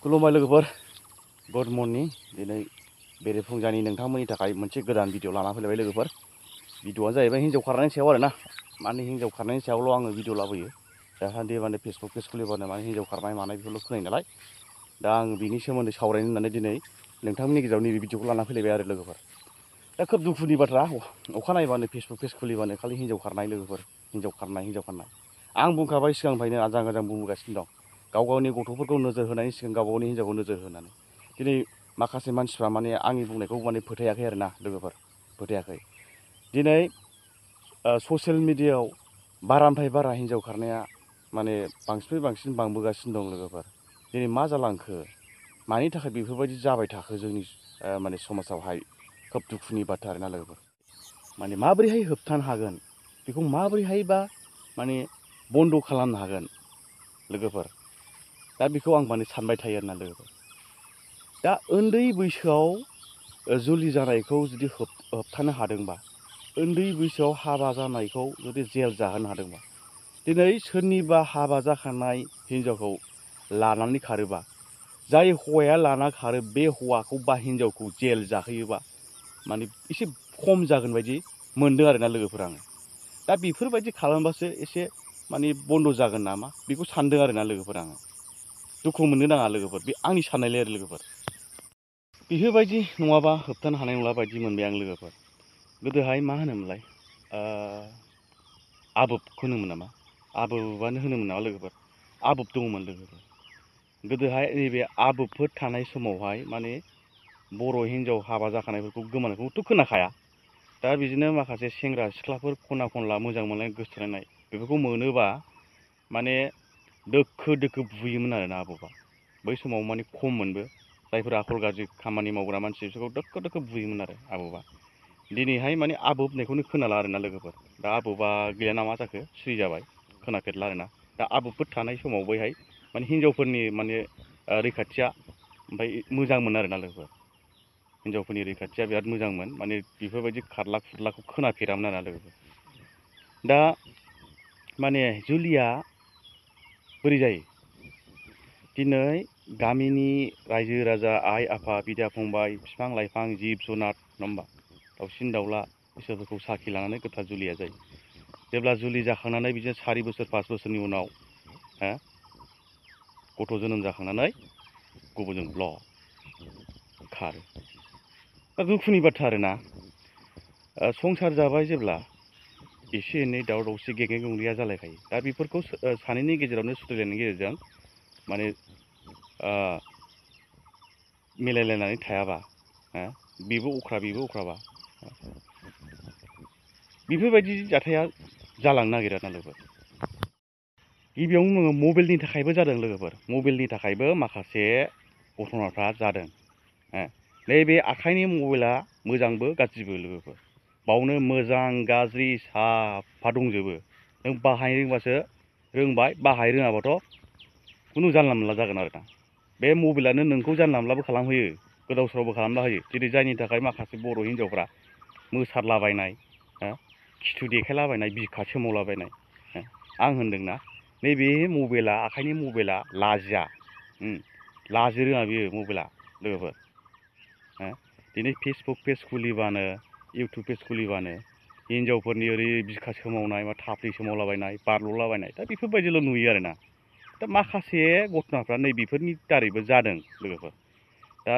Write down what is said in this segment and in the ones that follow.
खुलुमबाय लोगोफोर good morning दिनै बेरेफुंजानि नोंथांमोननि थाखाय मोनसे गोदान भिडिअ लाना फैलायबाय लोगोफोर भिडिअआ जाहैबाय हिन्जाव खारनायनि सायाव आरोना माने हिन्जाव खारनायनि सायावल' आङो भिडिअ लाबोयो दासान्दि माने फेसबुक पेज खुलिबानो माने हिन्जाव खारनाय मानाय बेफोरल' खोनायो नालाय दा आं बिनि सोमोन्दै सावरायनो होननानै दिनै नोंथांमोननि गेजेराव नैबे भिडिअखौ लाना फैलायबाय आरो लोगोफोर दा खोब दुखुनि बाथ्रा अखा नायबानो फेसबुक पेज खुलिबानो खालि हिन्जाव खारनाय लोगोफोर हिन्जाव खारनाय आं बुंखाबाय सिगांनिफ्रायनो आजां गाजां बुंबोगासिनो दं गाव गावनि गथ'फोरखौ नोजोर होनायनि सिगां गाव गावनि हिन्जावखौ नोजोर होनानै दिनै माखासे मानसिफ्रा माने आंनि बुंनायखौ माने फोथायाखै आरोना लोगोफोर फोथायाखै दिनै ससियेल मिडियायाव बारानिफ्राय बारा हिन्जाव खारनाया माने बांसिननिफ्राय बांसिन बांबोगासिनो दं लोगोफोर दिनै मा जालांखो मानि थाखाय बेफोरबायदि जाबाय थाखो जोंनि माने समाजावहाय खोब दुखुनि बाथ्रा आरोना लोगोफोर माने माबोरैहाय होबथानो हागोन बेखौ माबोरैहायबा माने बन्द' खालामनो हागोन लोगोफोर दा बेखौ आं माने सानबाय थायो आरोना लोगोफोर दा उन्दै बैसोआव जुलि जानायखौ जुदि होबथानो हादोंबा उन्दै बैसोआव हाबा जानायखौ जुदि जेल जाहोनो हादोंबा दिनै सोरनिबा हाबा जाखानाय हिन्जावखौ लानानै खारोबा जाय हौवाया लाना खारो बे हौवाखौ बा हिन्जावखौ जेल जाहोयोबा माने एसे खम जागोन बायदि मोनदों आरोना लोगोफोर आङो दा बेफोरबायदि खालामबासो एसे माने बन्द' जागोन नामा बेखौ सानदों आरोना लोगोफोर आङो दुखु मोननो नाङा लोगोफोर बे आंनि साननायलाय आरो लोगोफोर बेफोरबायदि नङाबा होबथानो हानाय नंला बायदि मोनबाय आं लोगोफोर गोदोहाय मा होनोमोनलाय आबोबखौ होनोमोन नामा आबोबानो होनोमोन नामा लोगोफोर आबोब दङमोन लोगोफोर गोदोहाय नैबे आबोबफोर थानाय समावहाय माने बर' हिन्जाव हाबा जाखानायफोरखौ गोमानायखौथ' खोनाखाया दा बिदिनो माखासे सेंग्रा सिख्लाफोर खना खनला मोजां मोननाय गोसोथोलायनाय बेफोरखौ मोनोबा माने दोखो दोखो बुयोमोन आरोना आबोबा बै समाव माने खममोनबो जायफोर आखल गाज्रि खामानि मावग्रा मानसि बिसोरखौ दोखो दोखो बुयोमोन आरो आबोबा दिनैहाय माने आबोब होननायखौनो खोनाला आरोना लोगोफोर दा आबोबा गैया नामा जाखो सिरि जाबाय खोनाफेरला आरोना दा आबोबफोर थानाय समाव बैहाय माने हिन्जावफोरनि माने रैखाथिया ओमफ्राय मोजांमोन आरोना लोगोफोर हिन्जावफोरनि रैखाथिया बिराद मोजांमोन माने बेफोरबायदि खारला खुरलाखौ खोनाफेरामोन आरोना लोगोफोर दा माने जुलिया बोरै जायो दिनै गामिनि रायजो राजा आइ आफा बिदा फंबाय बिफां लाइफां जिब जुनार नङा होमबा दाउसिन दाउला इसोरफोरखौ साखि लानानै गोथार जुलिया जायो जेब्ला जुलि जाखांनानै बिदिनो 4 बोसोर 5 बोसोरनि उनाव गथ' जोनोम जाखांनानै गुबुनजों ब्ल' खारो दा दुखुनि बाथ्रा आरोना संसार जाबाय जेब्ला एसे एनै दावराव दावसि गेगे गेंगैया जालायखायो दा बेफोरखौ सानैनि गेजेरावनो सुथरायनायनि गेजेरजों माने मिलायलायनानै थायाबा बेबो अख्राबा बेफोरबायदि जाथाया जालांनो नागिरो आरोना लोगोफोर गिबियावनो नोङो मबाइलनि थाखायबो जादों लोगोफोर मबाइलनि थाखायबो माखासे घटनाफ्रा जादों नैबे आखाइनि मबाइला मोजांबो गाज्रिबो लोगोफोर बावनो मोजां गाज्रि साफा दंजोबो नों बाहायनो रोंबासो रोंबाय बाहायनो रोङाबाथ' खुनु जानला मोनला जागोन आरोना बे मबाइलानो नोंखौ जानला मोनलाबो खालामहोयो गोदाव सोरावबो खालामना होयो जेरै जायनि थाखाय माखासे बर' हिन्जावफ्रा मोसारलाबायनाय खिथु देखायलाबायनाय बिखा सोमावलाबायनाय आं होनदोंना नैबे मबाइला आखाइनि मबाइला लाजिया लाजि रोङा बेयो मबाइला लोगोफोर दिनै फेसबुक पेज खुलिबानो इउटुब पेज खुलिबानो हिन्जावफोरनि ओरै बिखा सोमावनाय बा थाफ्लि सोमावलाबायनाय बारल'लाबायनाय दा बेफोरबायदिल' नुयो आरोना दा माखासे घटनाफ्रा नैबेफोरनि दारैबो जादों लोगोफोर दा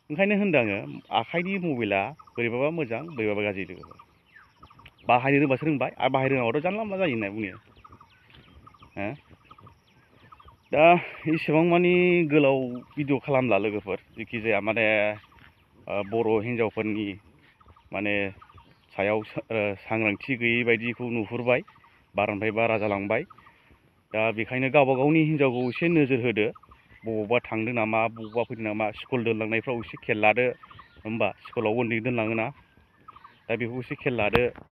ओंखायनो होनदों आङो आखाइनि मबाइला बोरैबाबा मोजां बोरैबाबा गाज्रि लोगोफोर बाहायनो रोंबासो रोंबाय आरो बाहायनो रोङाबाथ' जानला मोनला जायो होनना बुङो दा इसेबां मानि गोलाव भिडिअ खालामला लोगोफोर जेखि जाया माने बर' हिन्जावफोरनि माने सायाव सांग्रांथि गैयै बायदिखौ नुहुरबाय बारानिफ्राय बारा जालांबाय दा बेखायनो गावबा गावनि हिन्जावखौ एसे नोजोर होदो बबावबा थांदों नामा बबावबा फैदों नामा स्कुल दोनलांनायफ्राव एसे खेल लादो होमबा स्कुलाव उन्दै दोनलाङोना दा बेखौ एसे खेल लादो